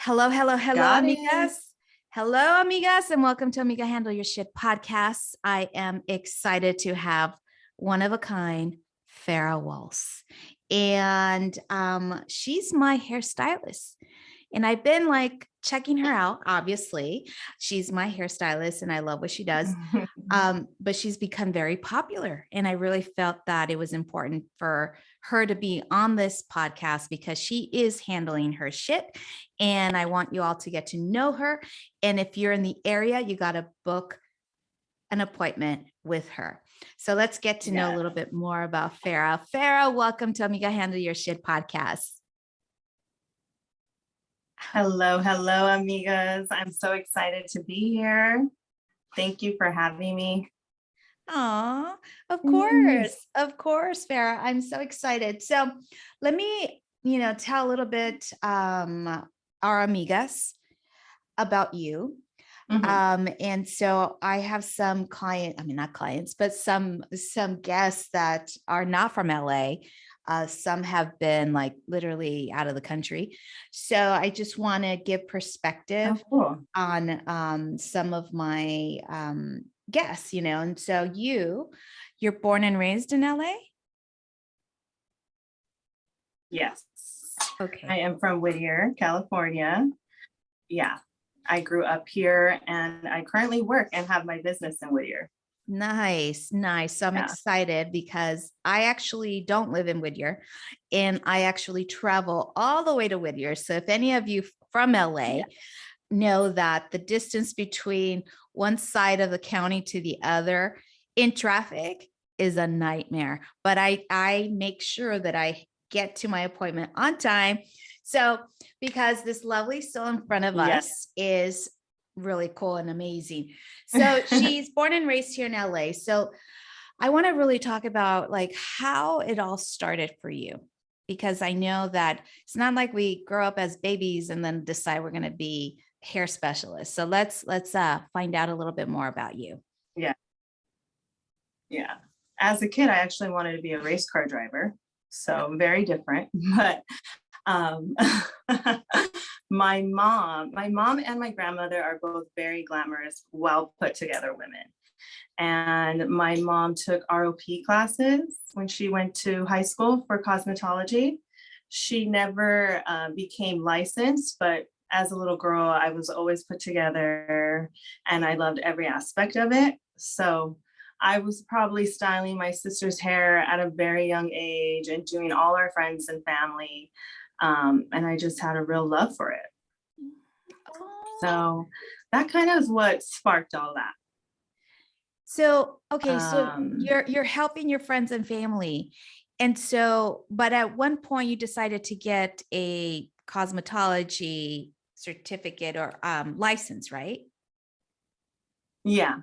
Hello, hello, hello, Got amigas. it. Hello, amigas, and welcome to Amiga Handle Your Shit podcast. I am excited to have one of a kind, Farrah Walz. And she's my hairstylist. And I've been like checking her out, obviously. She's my hairstylist and I love what she does. But she's become very popular. And I really felt that it was important for her to be on this podcast because she is handling her shit. And I want you all to get to know her. And if you're in the area, you got to book an appointment with her. So let's get to know a little bit more about Farrah. Farrah, welcome to Amiga Handle Your Shit podcast. Hello, amigas. I'm so excited to be here. Thank you for having me. Oh, of course, Farrah. I'm so excited. So let me, tell a little bit our amigas about you. And so I have some not clients, but some guests that are not from LA. Some have been like literally out of the country. So I just want to give perspective on some of my guests, and so you're born and raised in LA? Yes. Okay. I am from Whittier, California. Yeah. I grew up here and I currently work and have my business in Whittier. Nice. So I'm excited because I actually don't live in Whittier and I actually travel all the way to Whittier. So if any of you from LA know that the distance between one side of the county to the other in traffic is a nightmare, but I make sure that I get to my appointment on time. So because this lovely soul in front of us is really cool and amazing. So she's born and raised here in LA. So I want to really talk about like how it all started for you, because I know that it's not like we grow up as babies and then decide we're going to be hair specialists. So let's find out a little bit more about you. Yeah. As a kid, I actually wanted to be a race car driver. So very different, but my mom and my grandmother are both very glamorous, well put together women. And my mom took ROP classes when she went to high school for cosmetology. She never became licensed, but as a little girl, I was always put together and I loved every aspect of it. So I was probably styling my sister's hair at a very young age and doing all our friends and family. And I just had a real love for it. So that kind of is what sparked all that. So, okay, so you're helping your friends and family. And so, but at one point you decided to get a cosmetology certificate or license, right? Yeah,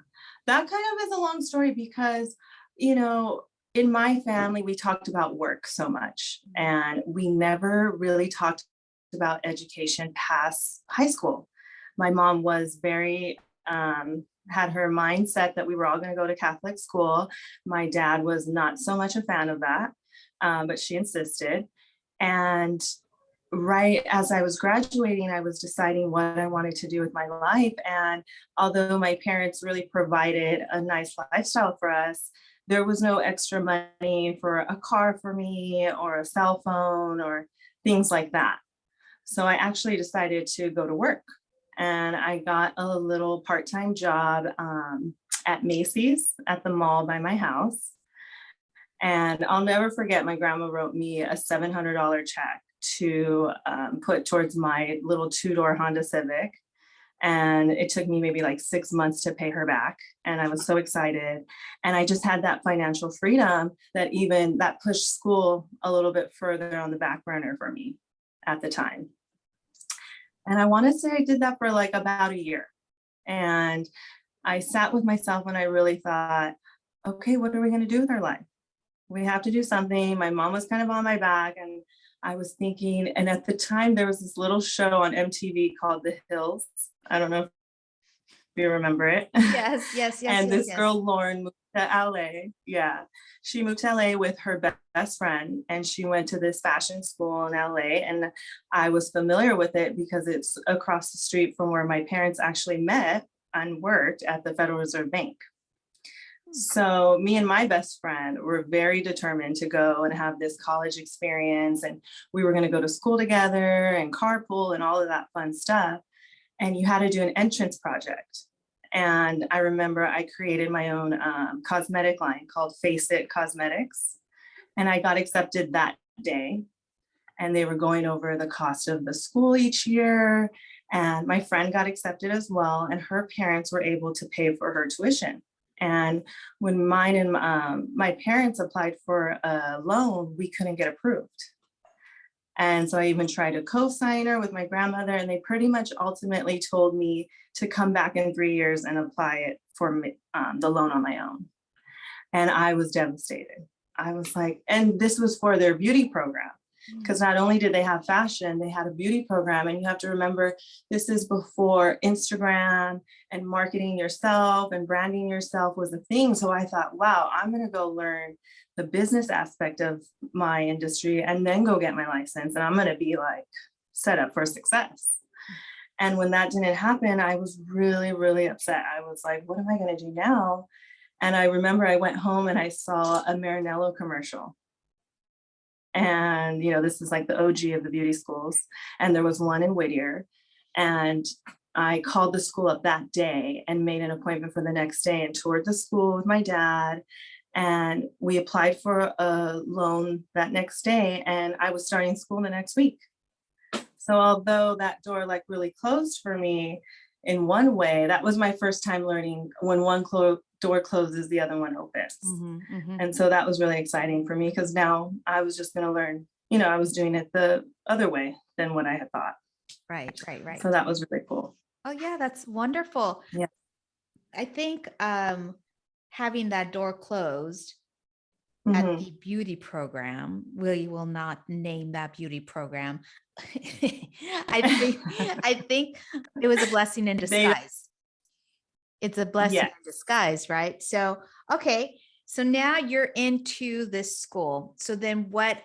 that kind of is a long story because, in my family, we talked about work so much and we never really talked about education past high school. My mom was very, had her mindset that we were all going to go to Catholic school. My dad was not so much a fan of that, but she insisted. And right as I was graduating, I was deciding what I wanted to do with my life. And although my parents really provided a nice lifestyle for us, there was no extra money for a car for me or a cell phone or things like that. So I actually decided to go to work. And I got a little part-time job at Macy's at the mall by my house. And I'll never forget, my grandma wrote me a $700 check to put towards my little two-door Honda Civic. And it took me maybe like 6 months to pay her back. And I was so excited. And I just had that financial freedom that pushed school a little bit further on the back burner for me at the time. And I want to say I did that for like about a year. And I sat with myself and I really thought, okay, what are we going to do with our life? We have to do something. My mom was kind of on my back and I was thinking, and at the time there was this little show on MTV called The Hills. I don't know if you remember it. Yes. And this girl, Lauren, to LA. Yeah. She moved to LA with her best friend, and she went to this fashion school in LA. And I was familiar with it because it's across the street from where my parents actually met and worked at the Federal Reserve Bank. So me and my best friend were very determined to go and have this college experience. And we were going to go to school together and carpool and all of that fun stuff. And you had to do an entrance project. And I remember I created my own cosmetic line called Face It Cosmetics. And I got accepted that day. And they were going over the cost of the school each year. And my friend got accepted as well. And her parents were able to pay for her tuition. And when mine and my parents applied for a loan, we couldn't get approved. And so I even tried a co-signer with my grandmother, and they pretty much ultimately told me to come back in 3 years and apply it for the loan on my own. And I was devastated. I was like, and this was for their beauty program. Because not only did they have fashion, they had a beauty program. And you have to remember, this is before Instagram and marketing yourself and branding yourself was a thing. So I thought, wow, I'm going to go learn the business aspect of my industry and then go get my license. And I'm going to be like set up for success. And when that didn't happen, I was really, really upset. I was like, what am I going to do now? And I remember I went home and I saw a Marinello commercial. And, you know, this is like the OG of the beauty schools. And there was one in Whittier. And I called the school up that day and made an appointment for the next day and toured the school with my dad. And we applied for a loan that next day. And I was starting school the next week. So although that door like really closed for me in one way, that was my first time learning when one door closes, the other one opens. And so that was really exciting for me because now I was just going to learn, you know, I was doing it the other way than what I had thought. Right. So that was really cool. Oh yeah, that's wonderful. Yeah. I think having that door closed at the beauty program, we will not name that beauty program. I think it was a blessing in disguise. It's a blessing in disguise, right? So, okay. So now you're into this school. So then what,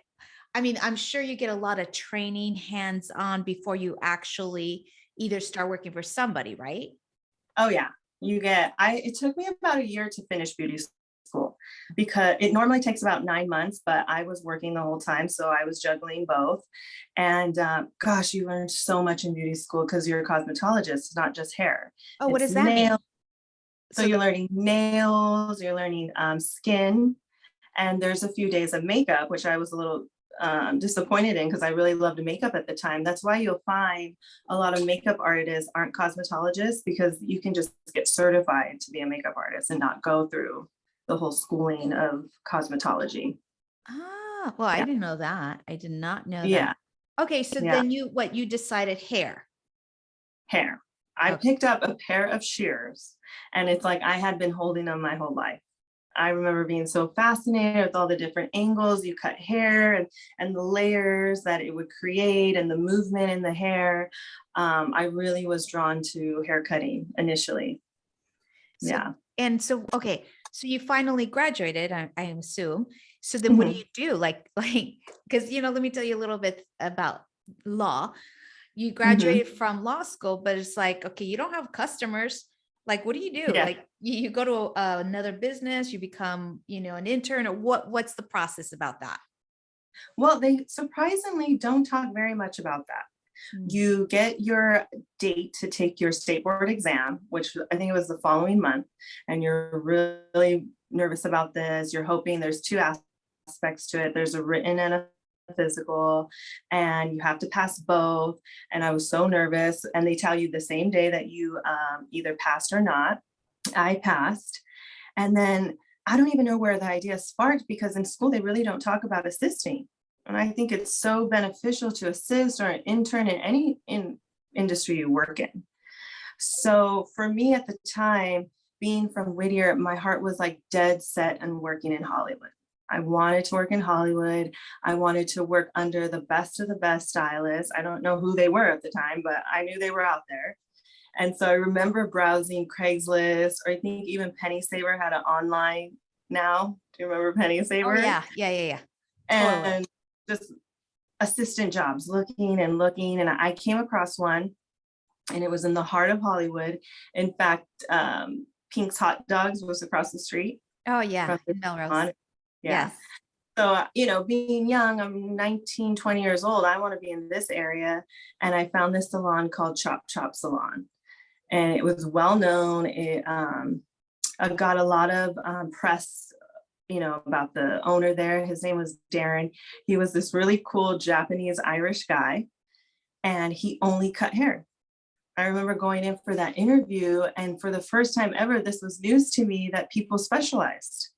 I mean, I'm sure you get a lot of training hands-on before you actually either start working for somebody, right? Oh yeah. It took me about a year to finish beauty school because it normally takes about 9 months, but I was working the whole time. So I was juggling both. And gosh, you learn so much in beauty school because you're a cosmetologist, it's not just hair. Oh, what does that mean? So you're learning nails, you're learning skin, and there's a few days of makeup, which I was a little disappointed in because I really loved makeup at the time. That's why you'll find a lot of makeup artists aren't cosmetologists because you can just get certified to be a makeup artist and not go through the whole schooling of cosmetology. Ah, well, I didn't know that. I did not know that. Yeah. Okay, so then you decided hair. I picked up a pair of shears and it's like I had been holding them my whole life. I remember being so fascinated with all the different angles you cut hair and the layers that it would create and the movement in the hair. I really was drawn to hair cutting initially. And so, okay, so you finally graduated, I assume. So then what do you do? Like, because, you know, let me tell you a little bit about law. You graduated from law school, but it's like, okay, you don't have customers. Like, what do you do? Like you go to another business, you become, you know, an intern, or what's the process about that? Well, they surprisingly don't talk very much about that. You get your date to take your state board exam, which I think it was the following month, and you're really nervous about this. You're hoping there's two aspects to it. There's a written and a physical, and you have to pass both. And I was so nervous, and they tell you the same day that you either passed or not. I passed. And then I don't even know where the idea sparked because in school, they really don't talk about assisting. And I think it's so beneficial to assist or an intern in any industry you work in. So for me at the time, being from Whittier, my heart was like dead set on working in Hollywood. I wanted to work in Hollywood. I wanted to work under the best of the best stylists. I don't know who they were at the time, but I knew they were out there. And so I remember browsing Craigslist, or I think even Penny Saver had an online now. Do you remember Penny Oh Saver? yeah. Totally. And just assistant jobs, looking and looking. And I came across one, and it was in the heart of Hollywood. In fact, Pink's Hot Dogs was across the street Oh yeah, from the in Melrose. salon. Yeah. Yes. So, being young, I'm 19, 20 years old. I want to be in this area. And I found this salon called Chop Chop Salon. And it was well known. It got a lot of press, about the owner there. His name was Darren. He was this really cool Japanese Irish guy, and he only cut hair. I remember going in for that interview, and for the first time ever, this was news to me that people specialized.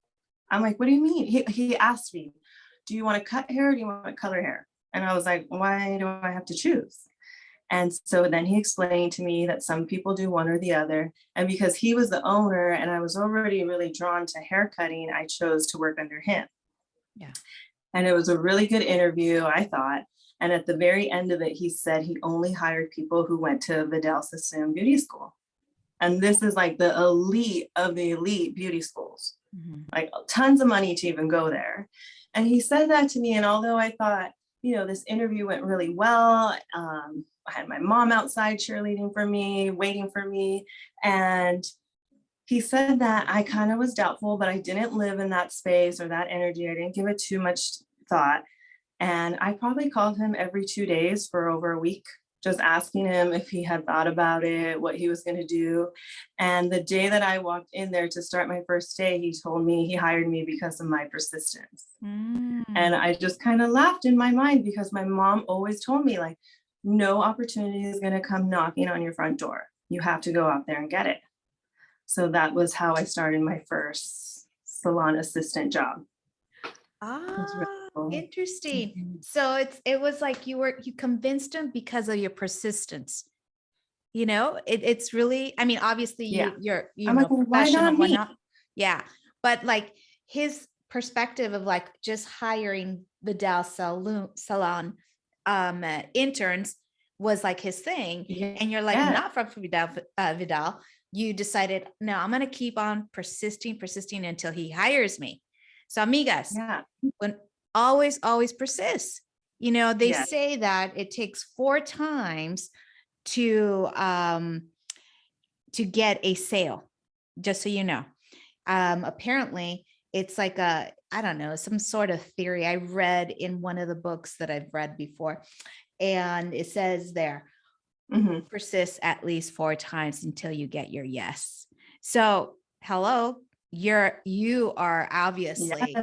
I'm like, what do you mean? He asked me, do you want to cut hair or do you want to color hair? And I was like, why do I have to choose? And so then he explained to me that some people do one or the other. And because he was the owner and I was already really drawn to hair cutting, I chose to work under him. Yeah. And it was a really good interview, I thought. And at the very end of it, he said he only hired people who went to Vidal Sassoon Beauty School. And this is like the elite of the elite beauty schools, like tons of money to even go there. And he said that to me. And although I thought, this interview went really well, I had my mom outside cheerleading for me, waiting for me. And he said that I kind of was doubtful, but I didn't live in that space or that energy. I didn't give it too much thought. And I probably called him every 2 days for over a week, just asking him if he had thought about it, what he was going to do. And the day that I walked in there to start my first day, he told me he hired me because of my persistence. And I just kind of laughed in my mind, because my mom always told me, like, no opportunity is going to come knocking on your front door. You have to go out there and get it. So that was how I started my first salon assistant job. Really cool. Interesting. So it was like you convinced him because of your persistence. It's really, I mean, obviously you're I'm like, well, why professional, not me? whatnot. Yeah. But like his perspective of like just hiring Vidal salon interns was like his thing. And you're like, not from Vidal. You decided, no, I'm going to keep on persisting until he hires me. So amigas, when always persist. They say that it takes 4 times to get a sale, just so you know. Apparently it's like I don't know, some sort of theory I read in one of the books that I've read before. And it says there, persist at least 4 times until you get your yes. So hello, you are obviously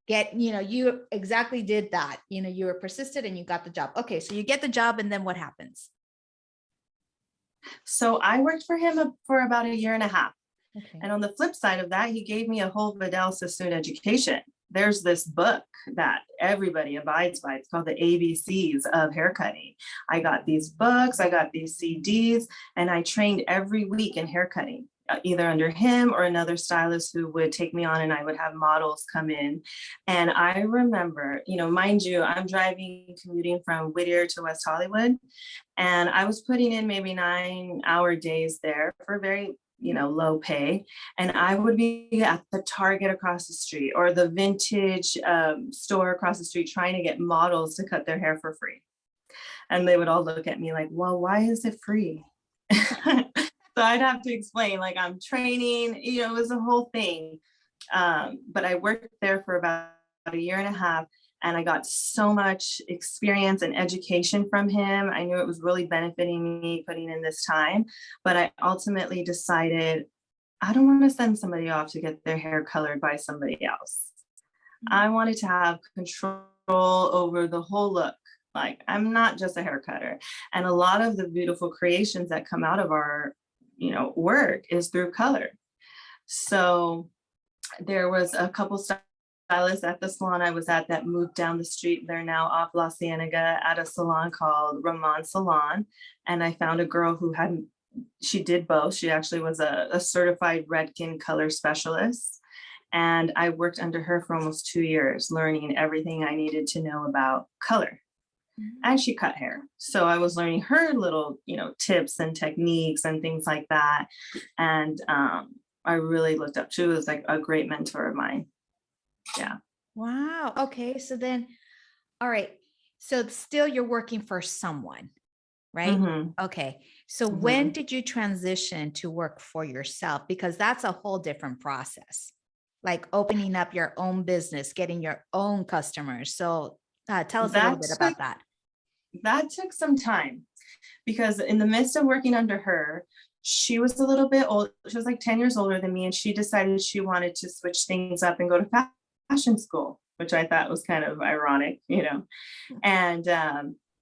you exactly did that. You were persistent and you got the job. Okay, so you get the job, and then what happens? So I worked for him for about 1.5 years. Okay. And on the flip side of that, he gave me a whole Vidal Sassoon education. There's this book that everybody abides by. It's called the ABCs of haircutting. I got these books, I got these CDs, and I trained every week in haircutting, either under him or another stylist who would take me on, and I would have models come in. And I remember, mind you, I'm commuting from Whittier to West Hollywood, and I was putting in maybe 9-hour days there for very low pay. And I would be at the Target across the street or the vintage store across the street trying to get models to cut their hair for free. And they would all look at me like, well, why is it free? So I'd have to explain, like, I'm training, it was a whole thing. But I worked there for about 1.5 years, and I got so much experience and education from him. I knew it was really benefiting me putting in this time, but I ultimately decided I don't want to send somebody off to get their hair colored by somebody else. I wanted to have control over the whole look. Like, I'm not just a hair cutter. And a lot of the beautiful creations that come out of our, work is through color. So there was a couple stylists at the salon I was at that moved down the street. They're now off La Cienega at a salon called Ramon Salon. And I found a girl who she did both. She actually was a certified Redken color specialist. And I worked under her for almost 2 years, learning everything I needed to know about color. and she cut hair. So I was learning her little, tips and techniques and things like that. And I really looked up. She was like a great mentor of mine. Yeah. Wow. Okay. So then, all right. So still you're working for someone, right? hmm Okay. So when hmm did you transition to work for yourself? Because that's a whole different process, like opening up your own business, getting your own customers. So tell us a little That bit took about that. that took some time because in the midst of working under her, she was a little bit old. She was like 10 years older than me, and she decided she wanted to switch things up and go to fashion school, which I thought was kind of ironic. And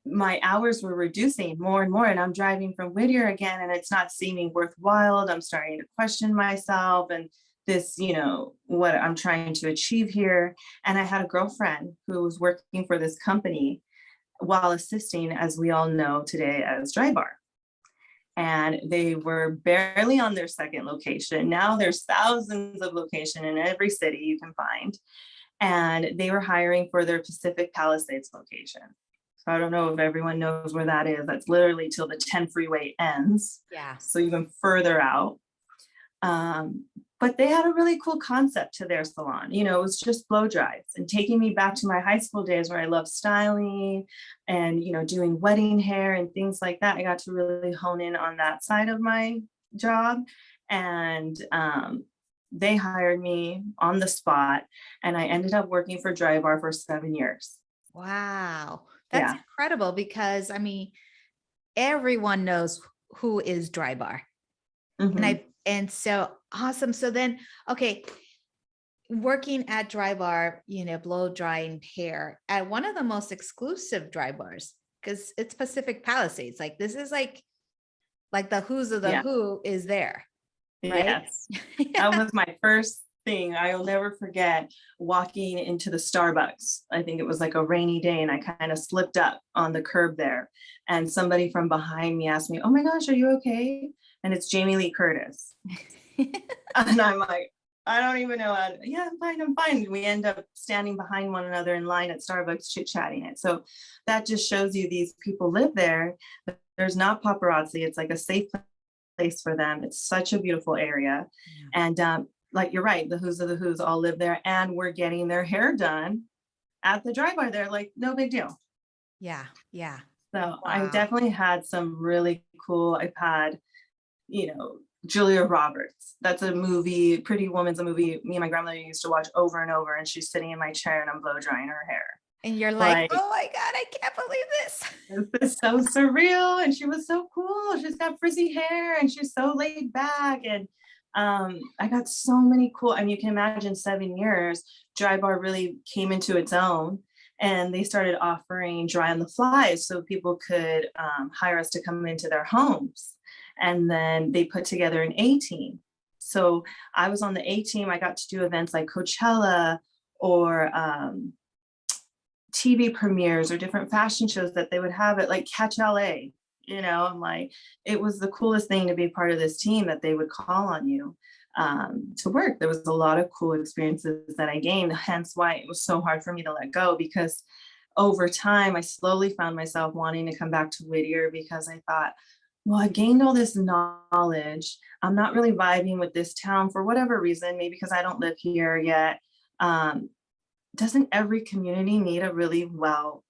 my hours were reducing more and more, and I'm driving from Whittier again, and it's not seeming worthwhile. I'm starting to question myself and this, what I'm trying to achieve here. And I had a girlfriend who was working for this company while assisting, as we all know today, as Drybar. And they were barely on their second location. Now there's thousands of locations in every city you can find. And they were hiring for their Pacific Palisades location. So I don't know if everyone knows where that is. That's literally till the 10 freeway ends. Yeah. So even further out. But they had a really cool concept to their salon. It was just blow dries and taking me back to my high school days where I loved styling and, doing wedding hair and things like that. I got to really hone in on that side of my job. And they hired me on the spot, and I ended up working for Drybar for 7 years. Wow. That's Yeah. incredible because everyone knows who is Drybar. hmm And so awesome. So then, okay, working at Drybar, blow drying hair at one of the most exclusive dry bars because it's Pacific Palisades. Like this is like the who's of the Yeah. who is there, right? Yes. That was my first thing. I'll never forget walking into the Starbucks. I think it was like a rainy day, and I kind of slipped up on the curb there. And somebody from behind me asked me, "Oh my gosh, are you okay?" And it's Jamie Lee Curtis. And I'm like, I don't even know. Yeah, I'm fine. I'm fine. We end up standing behind one another in line at Starbucks, chit chatting it. So that just shows you these people live there. There's not paparazzi. It's like a safe place for them. It's such a beautiful area. Yeah. And like you're right, the who's of the who's all live there, and we're getting their hair done at the Drybar there, like no big deal. Yeah. Yeah. So I Wow. definitely had some really cool. I've had, Julia Roberts. That's a movie. Pretty Woman's a movie me and my grandmother used to watch over and over, and she's sitting in my chair and I'm blow drying her hair. And you're like, Like, oh my God, I can't believe this. this is so surreal. And she was so cool. She's got frizzy hair and she's so laid back. And I got so many cool, and you can imagine 7 years, Drybar really came into its own, and they started offering dry on the fly so people could hire us to come into their homes. And then they put together an A team. So I was on the A team. I got to do events like Coachella or TV premieres or different fashion shows that they would have at like Catch LA. I'm like, it was the coolest thing to be part of this team that they would call on you to work. There was a lot of cool experiences that I gained, hence why it was so hard for me to let go, because over time, I slowly found myself wanting to come back to Whittier because I thought, well, I gained all this knowledge. I'm not really vibing with this town for whatever reason, maybe because I don't live here yet. Doesn't every community need a really well,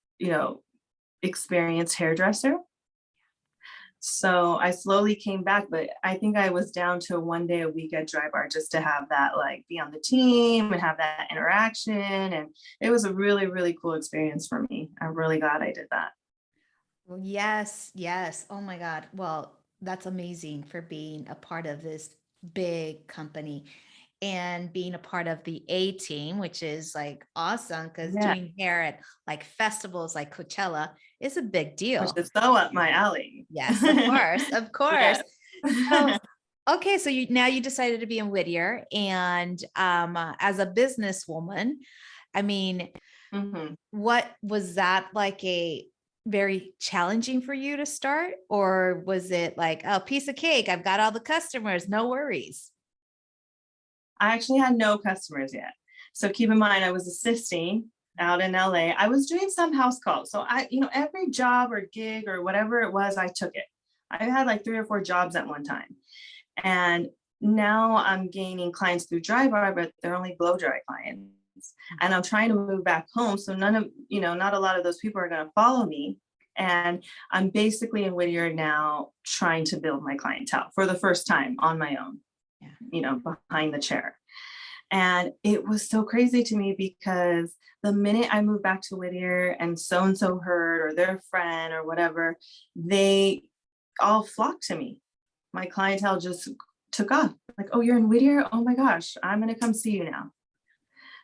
experienced hairdresser? So I slowly came back, but I think I was down to 1 day a week at Drybar just to have that, like, be on the team and have that interaction. And it was a really, really cool experience for me. I'm really glad I did that. Well, yes, yes. Oh my God. Well, that's amazing for being a part of this big company and being a part of the A team, which is like awesome because Yeah, doing hair at like festivals like Coachella is a big which deal. is so up my alley. Yes, of course, of course. Yes. So, okay, so you decided to be in Whittier, and as a businesswoman, I mean, Mhm. what was that like a very challenging for you to start, or was it like, oh, piece of cake, I've got all the customers, no worries? I actually had no customers yet. So keep in mind, I was assisting. out in LA. I was doing some house calls. So every job or gig or whatever it was, I took it. I had like 3 or 4 jobs at one time. And now I'm gaining clients through Drybar, but they're only blow dry clients. And I'm trying to move back home. So not a lot of those people are going to follow me. And I'm basically in Whittier now trying to build my clientele for the first time on my own, behind the chair. And it was so crazy to me because the minute I moved back to Whittier and so heard, or their friend or whatever, they all flocked to me. My clientele just took off. Like, oh, you're in Whittier? Oh my gosh, I'm going to come see you now.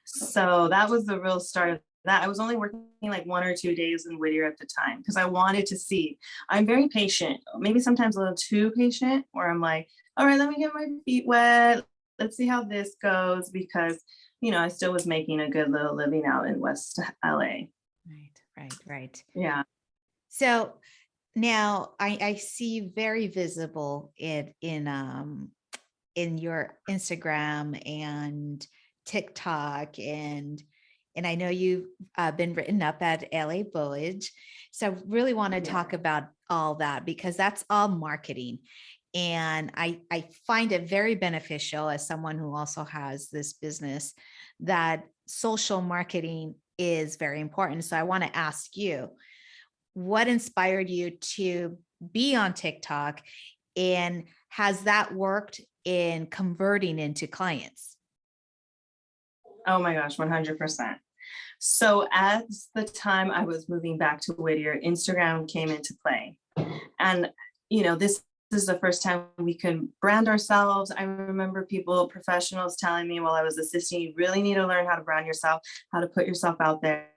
So that was the real start of that. I was only working like 1 or 2 days in Whittier at the time because I wanted to see. I'm very patient, maybe sometimes a little too patient, where I'm like, all right, let me get my feet wet. Let's see how this goes, because, I still was making a good little living out in West LA. Right. Yeah. So now I see you very visible in your Instagram and TikTok, and I know you've been written up at LA Village. So I really want to talk about all that, because that's all marketing. And I find it very beneficial, as someone who also has this business, that social marketing is very important. So I want to ask you, what inspired you to be on TikTok, and has that worked in converting into clients? Oh my gosh, 100%. So at the time I was moving back to Whittier, Instagram came into play. And, this is the first time we could brand ourselves. I remember professionals telling me while I was assisting, you really need to learn how to brand yourself, how to put yourself out there.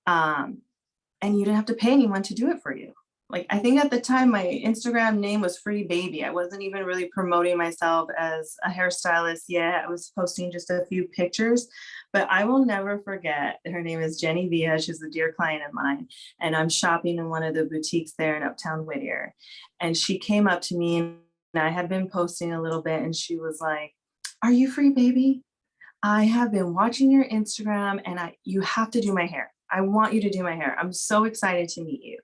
And you didn't have to pay anyone to do it for you. Like, I think at the time my Instagram name was Free Baby. I wasn't even really promoting myself as a hairstylist yet. I was posting just a few pictures, but I will never forget. Her name is Jenny Villa. She's a dear client of mine. And I'm shopping in one of the boutiques there in Uptown Whittier. And she came up to me, and I had been posting a little bit, and she was like, "Are you Free Baby? I have been watching your Instagram, and you have to do my hair. I want you to do my hair. I'm so excited to meet you."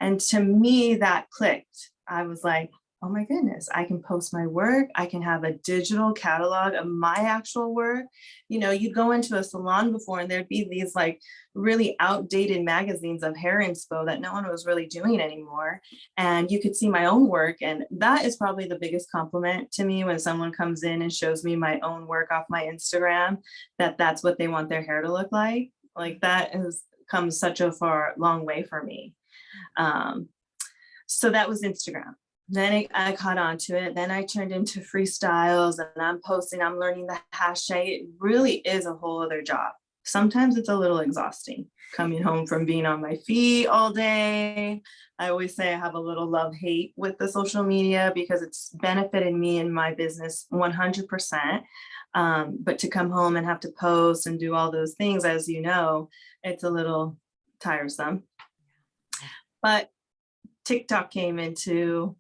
And to me, that clicked. I was like, oh my goodness, I can post my work. I can have a digital catalog of my actual work. You'd go into a salon before and there'd be these like really outdated magazines of hair inspo that no one was really doing anymore. And you could see my own work. And that is probably the biggest compliment to me, when someone comes in and shows me my own work off my Instagram, that's what they want their hair to look like. Like, that has come such a long way for me. So that was Instagram. Then I caught on to it. Then I turned into freestyles, and I'm posting, I'm learning the hashtag. It really is a whole other job. Sometimes it's a little exhausting coming home from being on my feet all day. I always say I have a little love-hate with the social media, because it's benefited me in my business 100%. But to come home and have to post and do all those things, as you know, it's a little tiresome. But TikTok came into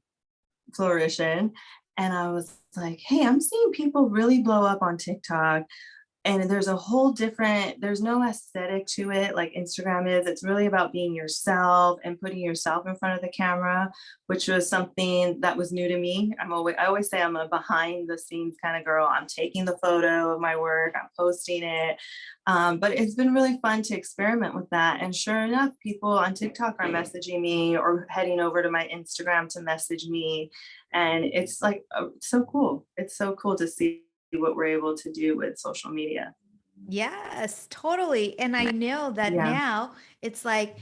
flourishing, and I was like, hey, I'm seeing people really blow up on TikTok. And there's no aesthetic to it like Instagram is. It's really about being yourself and putting yourself in front of the camera, which was something that was new to me. I always say I'm a behind the scenes kind of girl. I'm taking the photo of my work, I'm posting it. But it's been really fun to experiment with that. And sure enough, people on TikTok are messaging me or heading over to my Instagram to message me. And it's like, so cool. It's so cool to see what we're able to do with social media. Yes, totally. And I know that Yeah. now it's like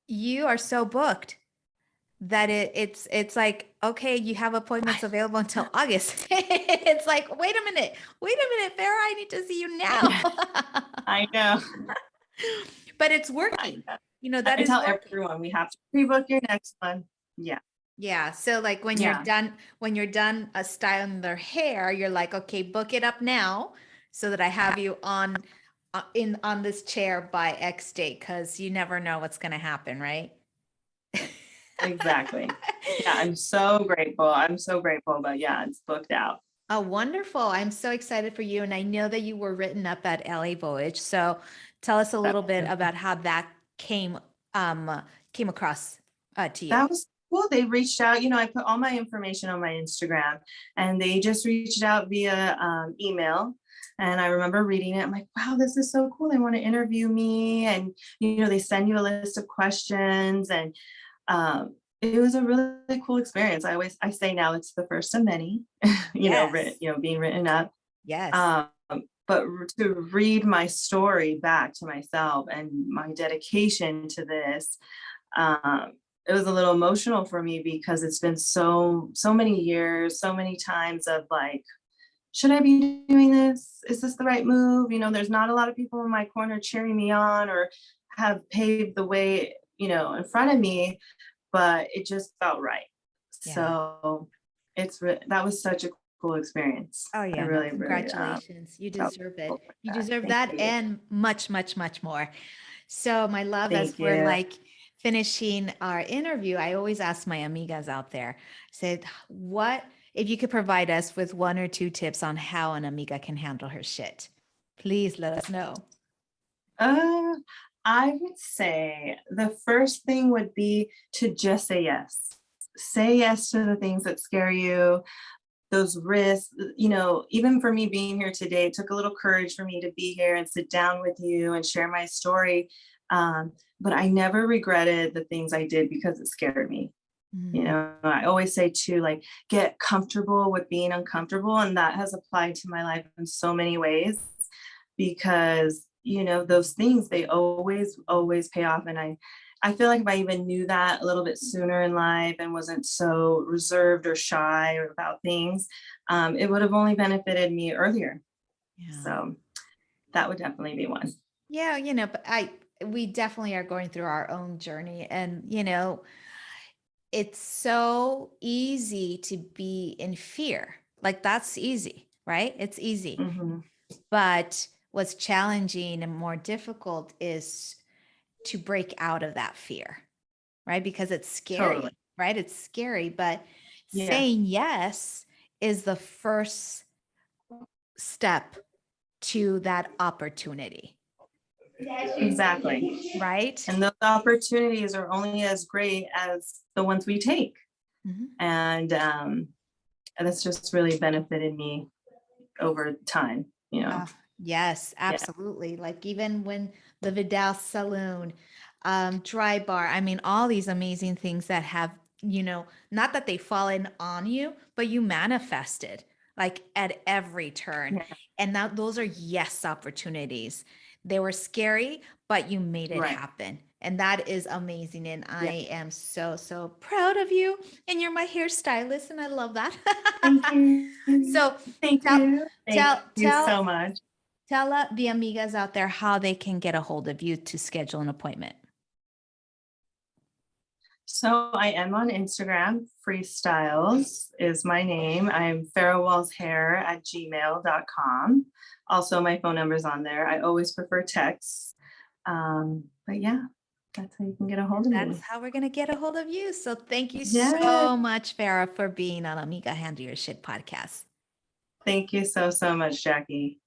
you are so booked that it's like, okay, you have appointments available until August. It's like, wait a minute, Farrah, I need to see you now. I know. But it's working. That I is tell working. everyone we have to pre-book your next one. Yeah. Yeah. So like when you're done styling their hair, you're like, okay, book it up now so that I have you on this chair by X date, because you never know what's going to happen, right? Exactly. Yeah, I'm so grateful. But yeah, it's booked out. Oh, wonderful. I'm so excited for you. And I know that you were written up at LA Voyage. So Tell us a little bit about how that came across to you. That was cool. They reached out, I put all my information on my Instagram, and they just reached out via email. And I remember reading it. I'm like, wow, this is so cool. They want to interview me. And, they send you a list of questions. And it was a really cool experience. I say now it's the first of many, Yes. being written up. Yes. But to read my story back to myself and my dedication to this, it was a little emotional for me, because it's been so many years, so many times of like, should I be doing this? Is this the right move? There's not a lot of people in my corner cheering me on or have paved the way, in front of me, but it just felt right. Yeah. So that was such a cool experience. Oh yeah, I really, congratulations. You deserve it. You deserve Thank that you. and much, much, much more. So my love, Thank as we're you. like finishing our interview, I always ask my amigas out there, said, what if you could provide us with 1 or 2 tips on how an amiga can handle her shit? Please let us know. I would say the first thing would be to just say yes. Say yes to the things that scare you, those risks. Even for me being here today, it took a little courage for me to be here and sit down with you and share my story. But I never regretted the things I did because it scared me. I always say too, like, get comfortable with being uncomfortable. And that has applied to my life in so many ways, because, those things, they always pay off. And I feel like if I even knew that a little bit sooner in life and wasn't so reserved or shy about things, it would have only benefited me earlier. Yeah. So that would definitely be one. Yeah, but we definitely are going through our own journey, and it's so easy to be in fear. Like, that's easy, right? It's easy. Mm-hmm. But what's challenging and more difficult is to break out of that fear, right? Because it's scary, Totally. right? It's scary, but Yeah. saying yes is the first step to that opportunity. Exactly. Right. And those opportunities are only as great as the ones we take. Mm-hmm. And it's just really benefited me over time, Yes, absolutely. Yeah. Like, even when the Vidal Salon, Drybar, I mean, all these amazing things that have, not that they've fallen on you, but you manifested like at every turn. Yeah. And now those are yes opportunities. They were scary, but you made it happen. And that is amazing. And I am so, so proud of you. And you're my hairstylist, and I love that. Thank you. So thank you so much. Tell the amigas out there how they can get a hold of you to schedule an appointment. So I am on Instagram. Freestyles is my name. I'm farrahwalzhair@gmail.com. Also, my phone number is on there. I always prefer texts. But yeah, that's how you can get a hold of me. That's how we're going to get a hold of you. So thank you so much, Farrah, for being on Amiga Handle Your Shit podcast. Thank you so much, Jackie.